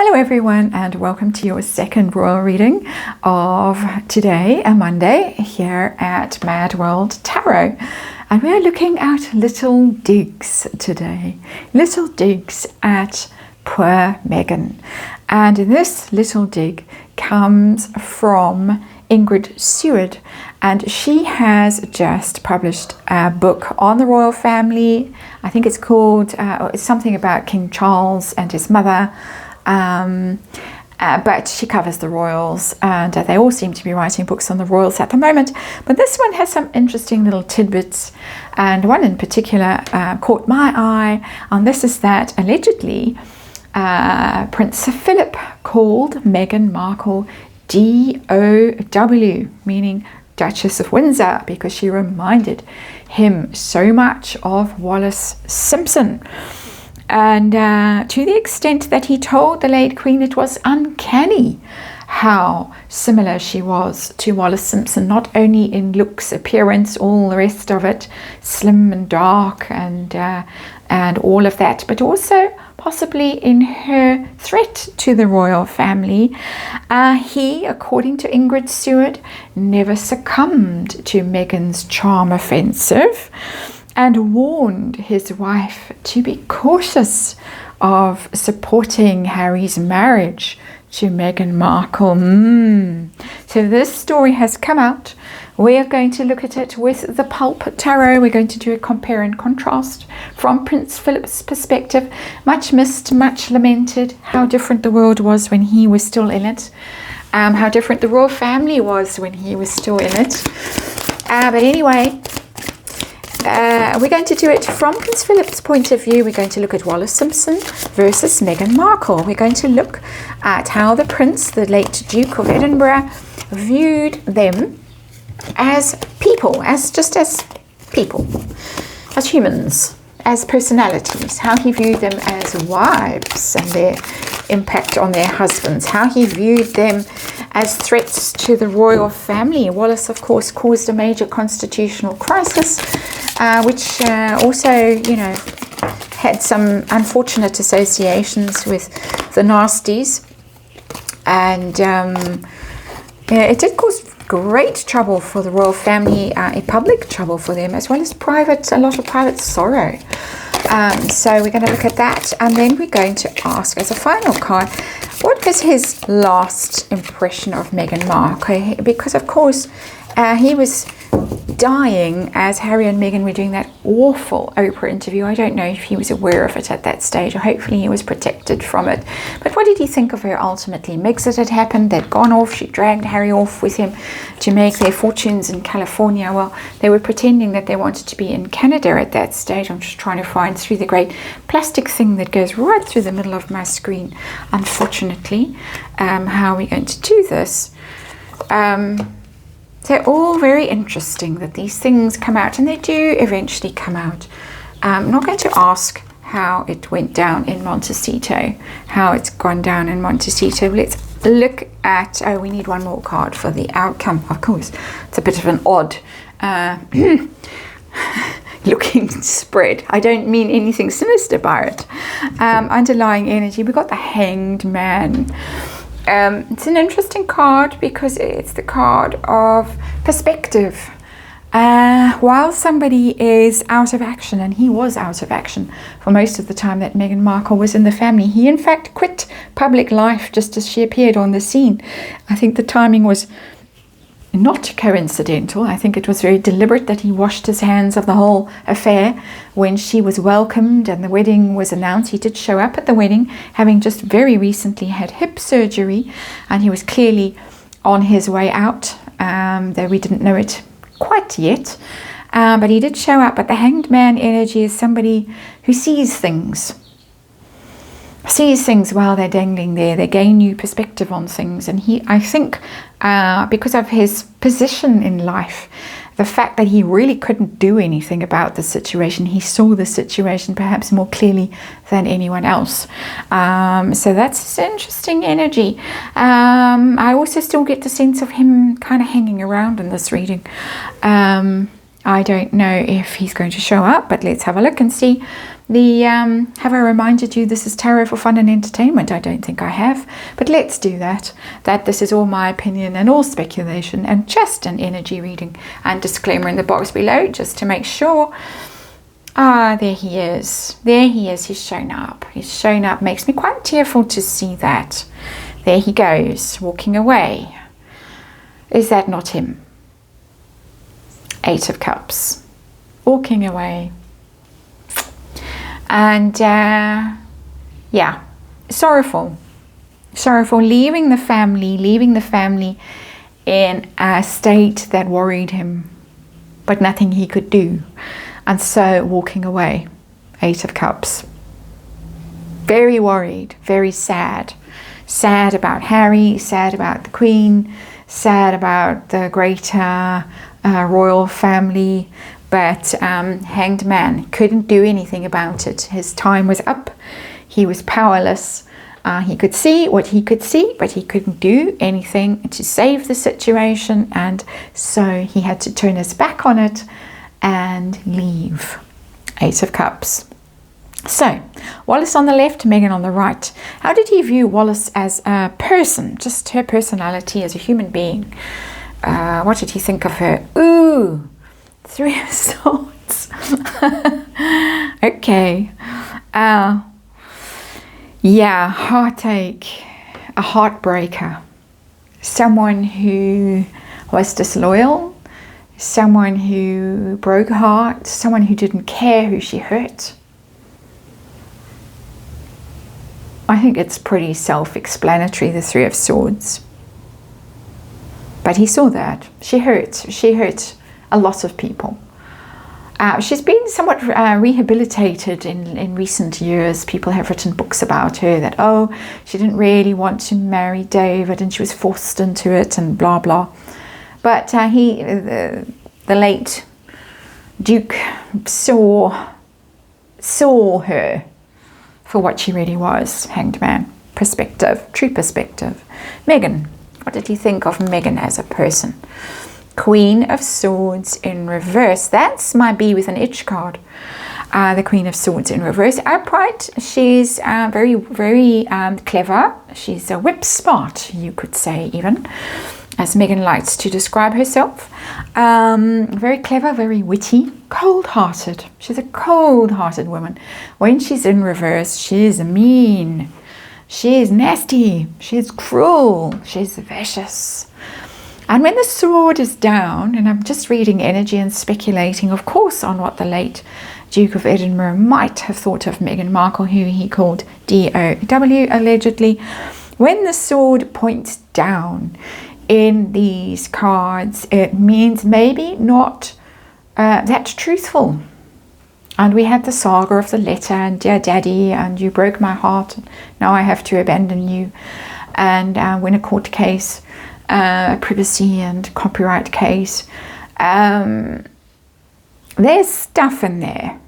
Hello everyone, and welcome to your second royal reading of today, a Monday, here at MadWorldTarot. And we are looking at little digs today. Little digs at poor Meghan. And this little dig comes from Ingrid Seward, and she has just published a book on the royal family. I think it's called it's something about King Charles and his mother. But she covers the royals, and they all seem to be writing books on the royals at the moment. But this one has some interesting little tidbits, and one in particular caught my eye. And this is that allegedly Prince Philip called Meghan Markle DoW, meaning Duchess of Windsor, because she reminded him so much of Wallace Simpson. And to the extent that he told the late Queen it was uncanny how similar she was to Wallace Simpson, not only in looks, appearance, all the rest of it, slim and dark and all of that, but also possibly in her threat to the royal family. He, according to Ingrid Seward, never succumbed to Meghan's charm offensive, and warned his wife to be cautious of supporting Harry's marriage to Meghan Markle. So this story has come out. We are going to look at it with the Pulp Tarot. We're going to do a compare and contrast from Prince Philip's perspective. Much missed, much lamented, how different the world was when he was still in it. How different the royal family was when he was still in it. But anyway, we're going to do it from Prince Philip's point of view. We're going to look at Wallace Simpson versus Meghan Markle. We're going to look at how the Prince, the late Duke of Edinburgh, viewed them as people, as people, as humans, as personalities, how he viewed them as wives and their impact on their husbands, how he viewed them as threats to the royal family. Wallace, of course, caused a major constitutional crisis, which also, had some unfortunate associations with the nasties. And it did cause great trouble for the royal family, a public trouble for them, as well as a lot of private sorrow. So we're going to look at that, and then we're going to ask as a final card, what was his last impression of Meghan Markle? Because of course he was dying as Harry and Meghan were doing that awful Oprah interview. I don't know if he was aware of it at that stage, or hopefully he was protected from it. But what did he think of her ultimately? Megxit had happened, they'd gone off, she dragged Harry off with him to make their fortunes in California. Well, they were pretending that they wanted to be in Canada at that stage. I'm just trying to find through the great plastic thing that goes right through the middle of my screen, unfortunately. How are we going to do this? They're all very interesting that these things come out, and they do eventually come out. I'm not going to ask how it went down in Montecito, how it's gone down in Montecito. Let's look at, we need one more card for the outcome. Of course, it's a bit of an odd looking spread. I don't mean anything sinister by it. Underlying energy, we've got the Hanged Man. It's an interesting card because it's the card of perspective. While somebody is out of action, and he was out of action for most of the time that Meghan Markle was in the family, he in fact quit public life just as she appeared on the scene. I think the timing was not coincidental. I think it was very deliberate that he washed his hands of the whole affair when she was welcomed and the wedding was announced. He did show up at the wedding, having just very recently had hip surgery, and he was clearly on his way out, though we didn't know it quite yet. But he did show up. But the Hanged Man energy is somebody who sees things while they're dangling there. They gain new perspective on things, and I think because of his position in life, the fact that he really couldn't do anything about the situation, he saw the situation perhaps more clearly than anyone else. So that's interesting energy. I also still get the sense of him kind of hanging around in this reading. I don't know if he's going to show up, but let's have a look and see. Have I reminded you this is tarot for fun and entertainment? I don't think I have, but let's do that. That this is all my opinion and all speculation and just an energy reading. And disclaimer in the box below, just to make sure. Ah, there he is. There he is. He's shown up. He's shown up. Makes me quite tearful to see that. There he goes, walking away. Is that not him? Eight of Cups. Walking away. And yeah, sorrowful, leaving the family in a state that worried him, but nothing he could do, and so walking away. Eight of Cups. Very worried, very sad about Harry, sad about the Queen, sad about the greater royal family. But Hanged Man couldn't do anything about it. His time was up. He was powerless. He could see what he could see, but he couldn't do anything to save the situation. And so he had to turn his back on it and leave. Eight of Cups. So, Wallace on the left, Megan on the right. How did he view Wallace as a person? Just her personality as a human being. What did he think of her? Ooh! Three of Swords. Okay. Yeah, heartache. A heartbreaker. Someone who was disloyal. Someone who broke her heart. Someone who didn't care who she hurt. I think it's pretty self-explanatory, the Three of Swords. But he saw that. She hurt a lot of people. She's been somewhat rehabilitated in recent years. People have written books about her that, oh, she didn't really want to marry David and she was forced into it and blah, blah. But the late Duke saw her for what she really was. Hanged Man. Perspective. True perspective. Megan. What did he think of Megan as a person? Queen of Swords in reverse. That's my Be with an Itch card. The Queen of Swords in reverse. Upright. She's very, very clever. She's a whip smart, you could say, even, as Megan likes to describe herself. Very clever, very witty, cold-hearted. She's a cold-hearted woman. When she's in reverse, she's mean. She's nasty. She's cruel. She's vicious. And when the sword is down, and I'm just reading energy and speculating, of course, on what the late Duke of Edinburgh might have thought of Meghan Markle, who he called DoW, allegedly. When the sword points down in these cards, it means maybe not that truthful. And we had the saga of the letter, and dear daddy, and you broke my heart, and now I have to abandon you, and win a court case. Privacy and copyright case. There's stuff in there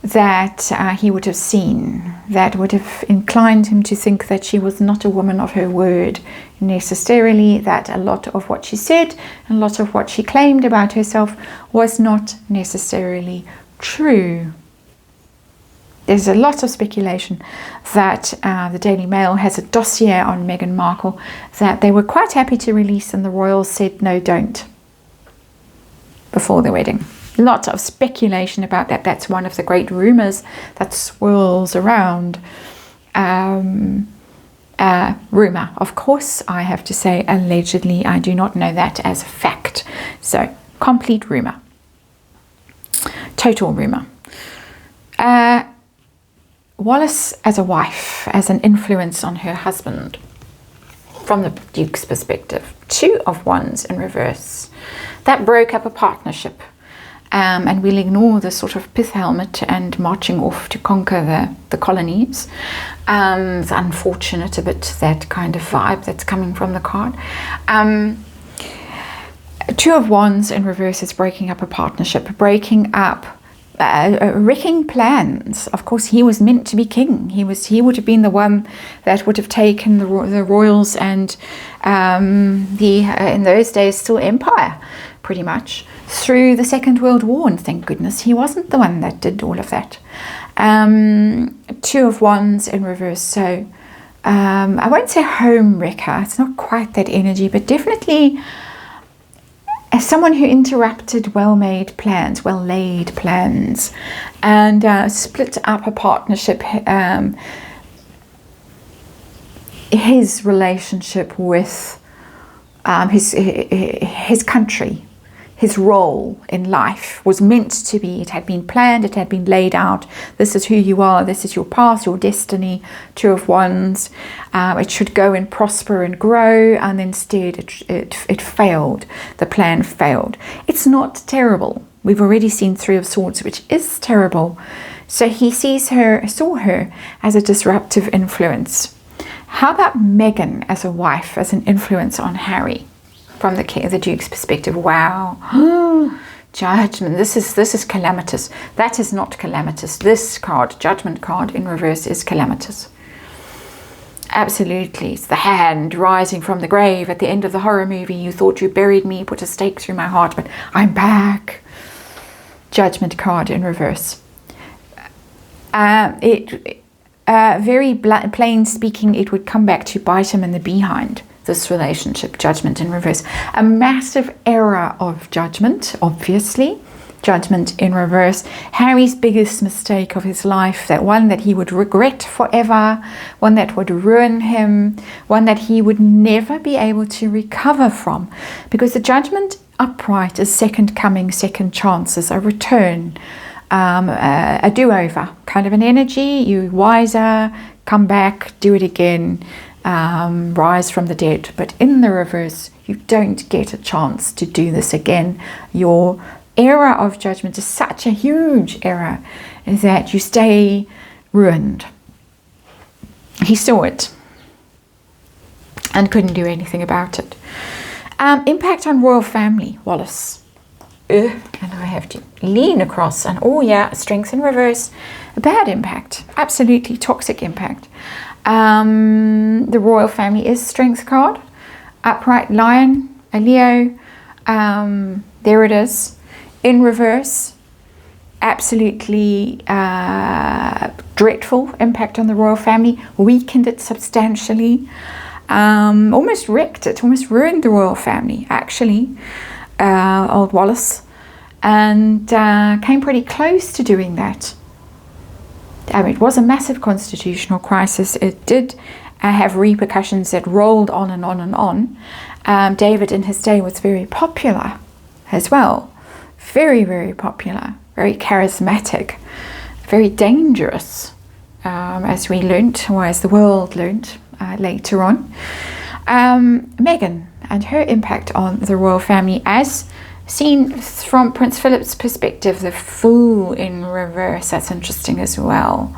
that he would have seen that would have inclined him to think that she was not a woman of her word necessarily, that a lot of what she said and a lot of what she claimed about herself was not necessarily true. There's a lot of speculation that the Daily Mail has a dossier on Meghan Markle that they were quite happy to release, and the royals said, no, don't, before the wedding. A lot of speculation about that. That's one of the great rumours that swirls around. Rumour. Of course, I have to say allegedly. I do not know that as a fact. So, complete rumour. Total rumour. Wallace as a wife, as an influence on her husband, from the Duke's perspective. Two of Wands in reverse. That broke up a partnership. And we'll ignore the sort of pith helmet and marching off to conquer the colonies. It's unfortunate a bit, that kind of vibe that's coming from the card. Two of Wands in reverse is breaking up a partnership, breaking up wrecking plans. Of course, he was meant to be king. He would have been the one that would have taken the royals and in those days still empire, pretty much, through the Second World War. And thank goodness he wasn't the one that did all of that. Two of Wands in reverse. So I won't say home wrecker. It's not quite that energy, but definitely as someone who interrupted well-made plans, well-laid plans, and split up a partnership, his relationship with his country, his role in life was meant to be, it had been planned, it had been laid out. This is who you are, this is your path, your destiny. Two of Wands. It should go and prosper and grow, and instead it failed. The plan failed. It's not terrible. We've already seen Three of Swords, which is terrible. So he saw her as a disruptive influence. How about Meghan as a wife, as an influence on Harry? From the Duke's perspective, wow, Judgment. This is calamitous. That is not calamitous. This card, Judgment card in reverse, is calamitous. Absolutely, it's the hand rising from the grave at the end of the horror movie. You thought you buried me, put a stake through my heart, but I'm back. Judgment card in reverse. Very plain speaking, it would come back to bite him in the behind. This relationship, Judgment in reverse. A massive error of judgment, obviously. Judgment in reverse. Harry's biggest mistake of his life, that one that he would regret forever, one that would ruin him, one that he would never be able to recover from. Because the Judgment upright is second coming, second chances, a return, a do-over kind of an energy. You're wiser, come back, do it again. Rise from the dead. But in the reverse, you don't get a chance to do this again. Your error of judgment is such a huge error that you stay ruined. He saw it and couldn't do anything about it. Impact on royal family, Wallace. And I have to lean across, and oh yeah, strength in reverse. A bad impact, absolutely toxic impact. The royal family is strength card. Upright lion, a Leo. There it is. In reverse. Absolutely dreadful impact on the royal family. Weakened it substantially. Almost wrecked it. Almost ruined the royal family, actually. Old Wallace. And came pretty close to doing that. It was a massive constitutional crisis. It did have repercussions that rolled on and on and on. David in his day was very popular as well. Very, very popular. Very charismatic. Very dangerous, as we learnt, or as the world learnt later on. Meghan and her impact on the royal family, as seen from Prince Philip's perspective, the Fool in reverse. That's interesting as well,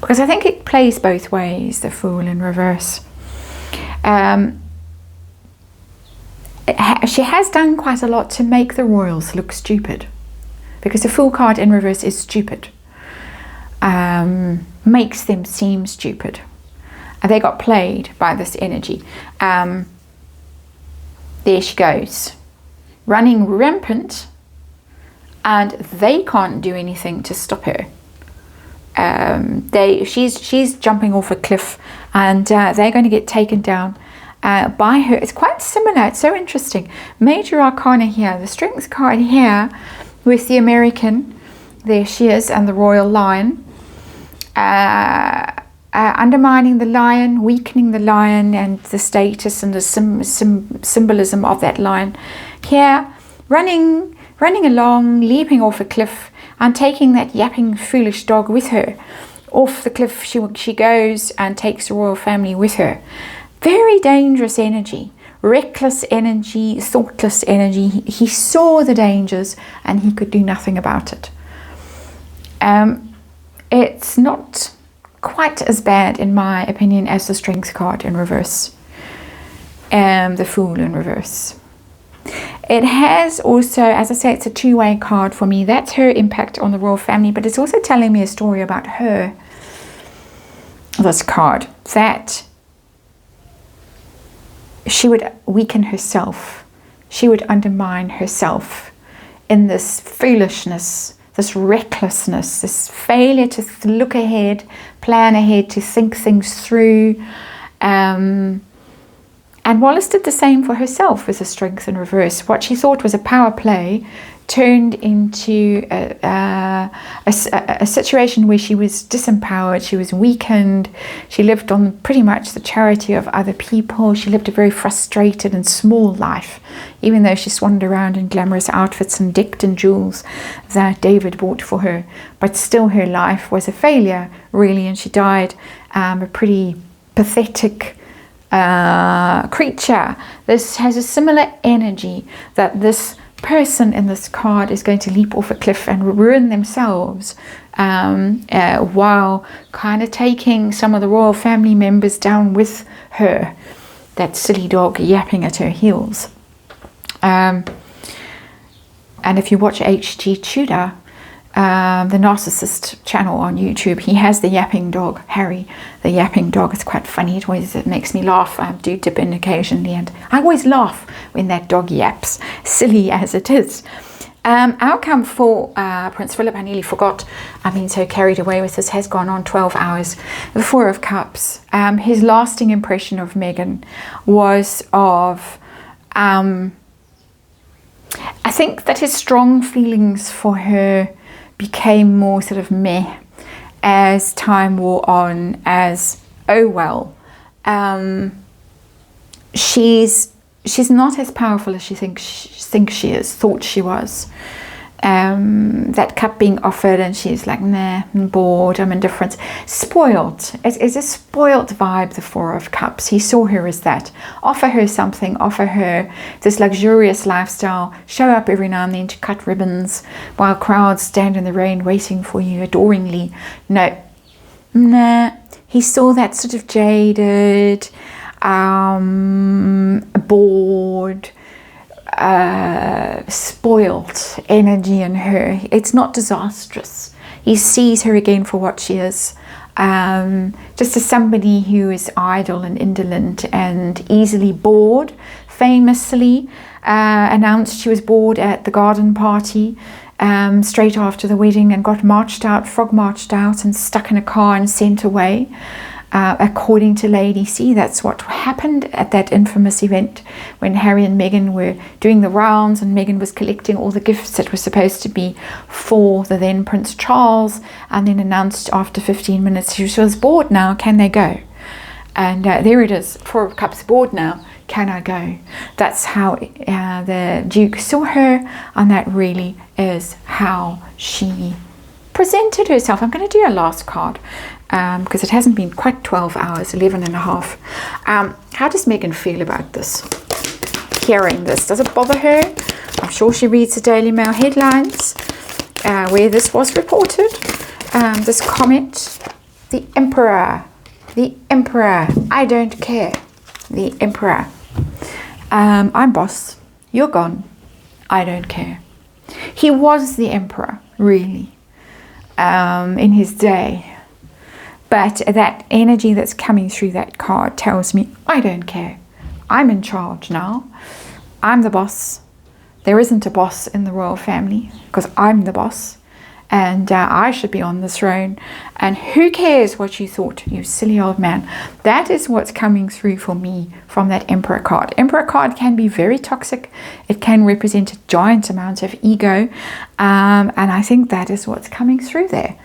because I think it plays both ways, the Fool in reverse. She has done quite a lot to make the royals look stupid, because the Fool card in reverse is stupid. Makes them seem stupid. They got played by this energy. There she goes, running rampant, and they can't do anything to stop her. She's jumping off a cliff, and they're going to get taken down by her. It's quite similar. It's so interesting. Major Arcana here, the Strength card here with the American. There she is, and the Royal Lion. Undermining the lion, weakening the lion, and the status and the symbolism of that lion. Here, running along, leaping off a cliff, and taking that yapping, foolish dog with her. Off the cliff she goes, and takes the royal family with her. Very dangerous energy, reckless energy, thoughtless energy. He saw the dangers, and he could do nothing about it. It's not quite as bad, in my opinion, as the Strength card in reverse, the Fool in reverse. It has also, as I say, it's a two-way card for me. That's her impact on the royal family, but it's also telling me a story about her, this card, that she would weaken herself, she would undermine herself in this foolishness this recklessness, this failure to look ahead, plan ahead, to think things through. And Wallace did the same for herself with the strength in reverse. What she thought was a power play turned into a situation where she was disempowered, she was weakened, she lived on pretty much the charity of other people. She lived a very frustrated and small life, even though she swanned around in glamorous outfits and decked in jewels that David bought for her. But still her life was a failure, really, and she died a pretty pathetic creature. This has a similar energy, that this person in this card is going to leap off a cliff and ruin themselves while kind of taking some of the royal family members down with her. That silly dog yapping at her heels. And if you watch H.G. Tudor, the narcissist channel on YouTube, he has the yapping dog, Harry, the yapping dog. It's quite funny. It makes me laugh. I do dip in occasionally, and I always laugh when that dog yaps, silly as it is. Outcome for Prince Philip, I nearly forgot. I've been so carried away with this, has gone on 12 hours. The Four of Cups. His lasting impression of Meghan was of I think that his strong feelings for her became more sort of meh as time wore on, as, oh well, she's not as powerful as she thinks she is, thought she was. That cup being offered and she's like, nah, I'm bored, I'm indifferent. Spoiled. It's a spoiled vibe, the Four of Cups. He saw her as that. Offer her something, offer her this luxurious lifestyle, show up every now and then to cut ribbons while crowds stand in the rain waiting for you adoringly. No, nah. He saw that sort of jaded, bored, spoiled energy in her. It's not disastrous. He sees her again for what she is, just as somebody who is idle and indolent and easily bored. Famously announced she was bored at the garden party straight after the wedding, and got frog marched out and stuck in a car and sent away. According to Lady C, that's what happened at that infamous event when Harry and Meghan were doing the rounds, and Meghan was collecting all the gifts that were supposed to be for the then Prince Charles, and then announced after 15 minutes she was bored now, can they go? And there it is, Four of Cups, bored now, can I go? That's how the Duke saw her, and that really is how she presented herself. I'm going to do a last card because it hasn't been quite 12 hours, 11 and a half. How does Meghan feel about this? Hearing this, does it bother her? I'm sure she reads the Daily Mail headlines where this was reported. This comment, the Emperor, I don't care, the Emperor. I'm boss, you're gone, I don't care. He was the Emperor, really, in his day. But that energy that's coming through that card tells me, I don't care. I'm in charge now. I'm the boss. There isn't a boss in the royal family because I'm the boss. And I should be on the throne. And who cares what you thought, you silly old man. That is what's coming through for me from that Emperor card. Emperor card can be very toxic. It can represent a giant amount of ego. And I think that is what's coming through there.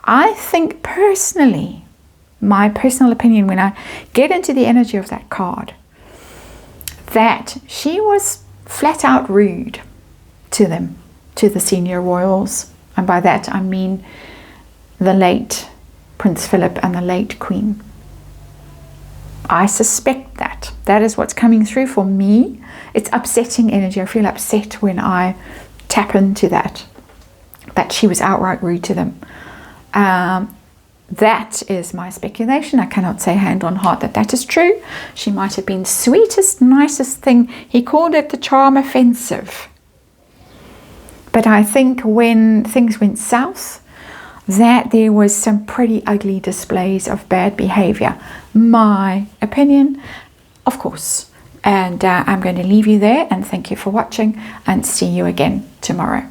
I think personally, my personal opinion, when I get into the energy of that card, that she was flat out rude to them, to the senior royals. And by that I mean the late Prince Philip and the late Queen. I suspect that. That is what's coming through for me. It's upsetting energy. I feel upset when I tap into that she was outright rude to them. That is my speculation. I cannot say hand on heart that is true. She might have been sweetest, nicest thing. He called it the charm offensive. But I think when things went south, that there was some pretty ugly displays of bad behavior. My opinion, of course. And I'm going to leave you there, and thank you for watching, and see you again tomorrow.